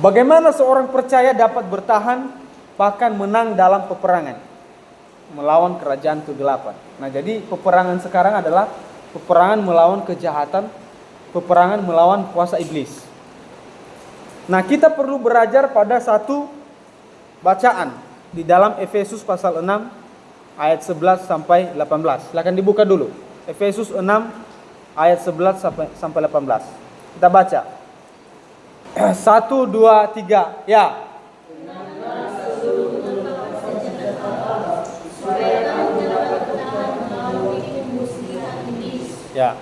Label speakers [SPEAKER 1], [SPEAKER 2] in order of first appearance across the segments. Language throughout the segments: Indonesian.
[SPEAKER 1] Bagaimana seorang percaya dapat bertahan bahkan menang dalam peperangan melawan kerajaan kegelapan. Nah, jadi peperangan sekarang adalah peperangan melawan kejahatan, peperangan melawan kuasa iblis. Nah, kita perlu belajar pada satu bacaan di dalam Efesus pasal 6 ayat 11 sampai 18. Silakan dibuka dulu. Efesus 6 ayat 11 sampai 18. Kita baca. 1, 2, 3. Ya. Ya.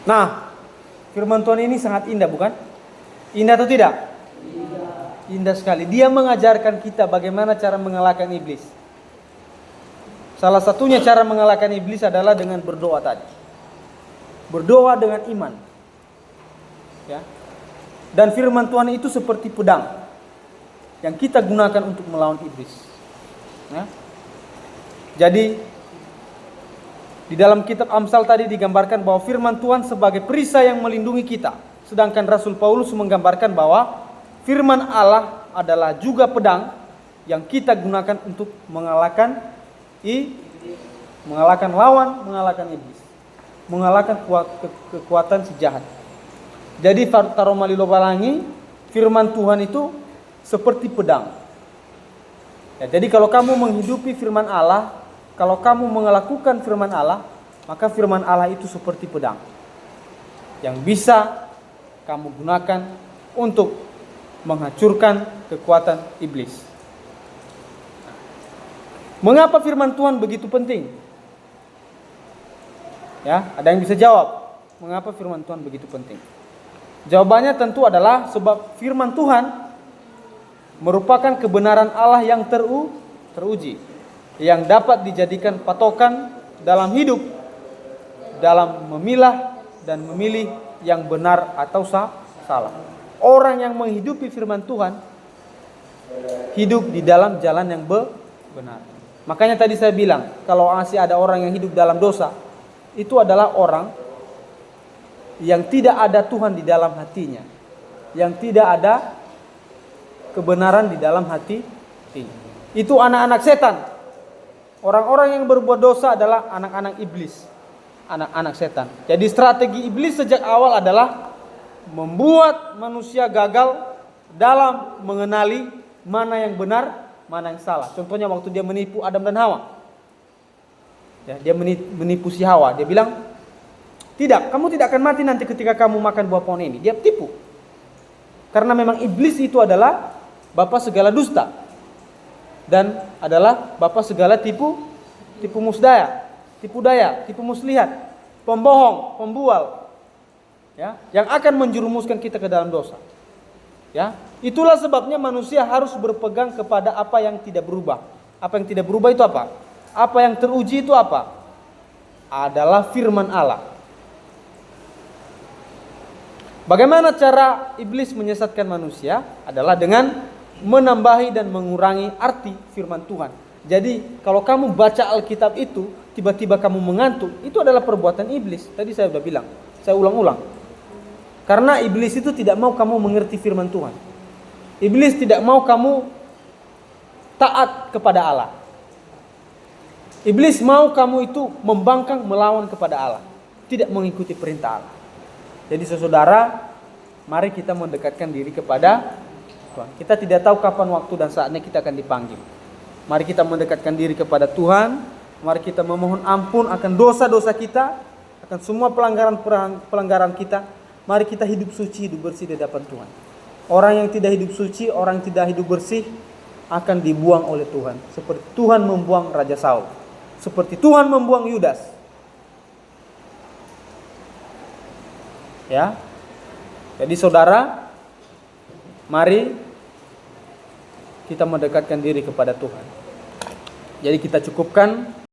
[SPEAKER 1] Nah, firman Tuhan ini sangat indah, bukan? Indah atau tidak? Indah sekali. Dia mengajarkan kita bagaimana cara mengalahkan iblis. Salah satunya cara mengalahkan iblis adalah dengan berdoa tadi. Berdoa dengan iman. Ya. Dan firman Tuhan itu seperti pedang yang kita gunakan untuk melawan iblis. Ya. Jadi di dalam kitab Amsal tadi digambarkan bahwa firman Tuhan sebagai perisai yang melindungi kita. Sedangkan Rasul Paulus menggambarkan bahwa firman Allah adalah juga pedang yang kita gunakan untuk mengalahkan lawan, mengalahkan iblis, mengalahkan kekuatan si jahat. Jadi Taromali Lobalangi, firman Tuhan itu seperti pedang. Ya, jadi kalau kamu menghidupi firman Allah, kalau kamu melakukan firman Allah, maka firman Allah itu seperti pedang yang bisa kamu gunakan untuk menghancurkan kekuatan iblis. Mengapa firman Tuhan begitu penting? Ya, ada yang bisa jawab? Mengapa firman Tuhan begitu penting? Jawabannya tentu adalah sebab firman Tuhan merupakan kebenaran Allah yang teruji, yang dapat dijadikan patokan dalam hidup, dalam memilah dan memilih yang benar atau salah. Orang yang menghidupi firman Tuhan hidup di dalam jalan yang benar. Makanya tadi saya bilang, kalau masih ada orang yang hidup dalam dosa, itu adalah orang yang tidak ada Tuhan di dalam hatinya, yang tidak ada kebenaran di dalam hatinya. Itu anak-anak setan. Orang-orang yang berbuat dosa adalah anak-anak iblis, anak-anak setan. Jadi strategi iblis sejak awal adalah membuat manusia gagal dalam mengenali mana yang benar, mana yang salah. Contohnya waktu dia menipu Adam dan Hawa. Ya, dia menipu si Hawa. Dia bilang, tidak, kamu tidak akan mati nanti ketika kamu makan buah pohon ini. Dia tipu. Karena memang iblis itu adalah bapa segala dusta. Dan adalah bapa segala tipu musdaya, tipu daya, tipu muslihat, pembohong, pembual, ya, yang akan menjerumuskan kita ke dalam dosa. Ya, itulah sebabnya manusia harus berpegang kepada apa yang tidak berubah. Apa yang tidak berubah itu apa? Apa yang teruji itu apa? Adalah firman Allah. Bagaimana cara iblis menyesatkan manusia? Adalah dengan menambahi dan mengurangi arti firman Tuhan. Jadi kalau kamu baca Alkitab itu, tiba-tiba kamu mengantuk, itu adalah perbuatan iblis. Tadi saya sudah bilang, saya ulang-ulang. Karena iblis itu tidak mau kamu mengerti firman Tuhan. Iblis tidak mau kamu taat kepada Allah. Iblis mau kamu itu membangkang melawan kepada Allah, tidak mengikuti perintah Allah. Jadi saudara, mari kita mendekatkan diri kepada Tuhan. Kita tidak tahu kapan waktu dan saatnya kita akan dipanggil. Mari kita mendekatkan diri kepada Tuhan. Mari kita memohon ampun akan dosa-dosa kita, akan semua pelanggaran kita. Mari kita hidup suci, hidup bersih di hadapan Tuhan. Orang yang tidak hidup suci, orang yang tidak hidup bersih akan dibuang oleh Tuhan. Seperti Tuhan membuang Raja Saul, seperti Tuhan membuang Yudas. Ya. Jadi saudara, mari kita mendekatkan diri kepada Tuhan. Jadi kita cukupkan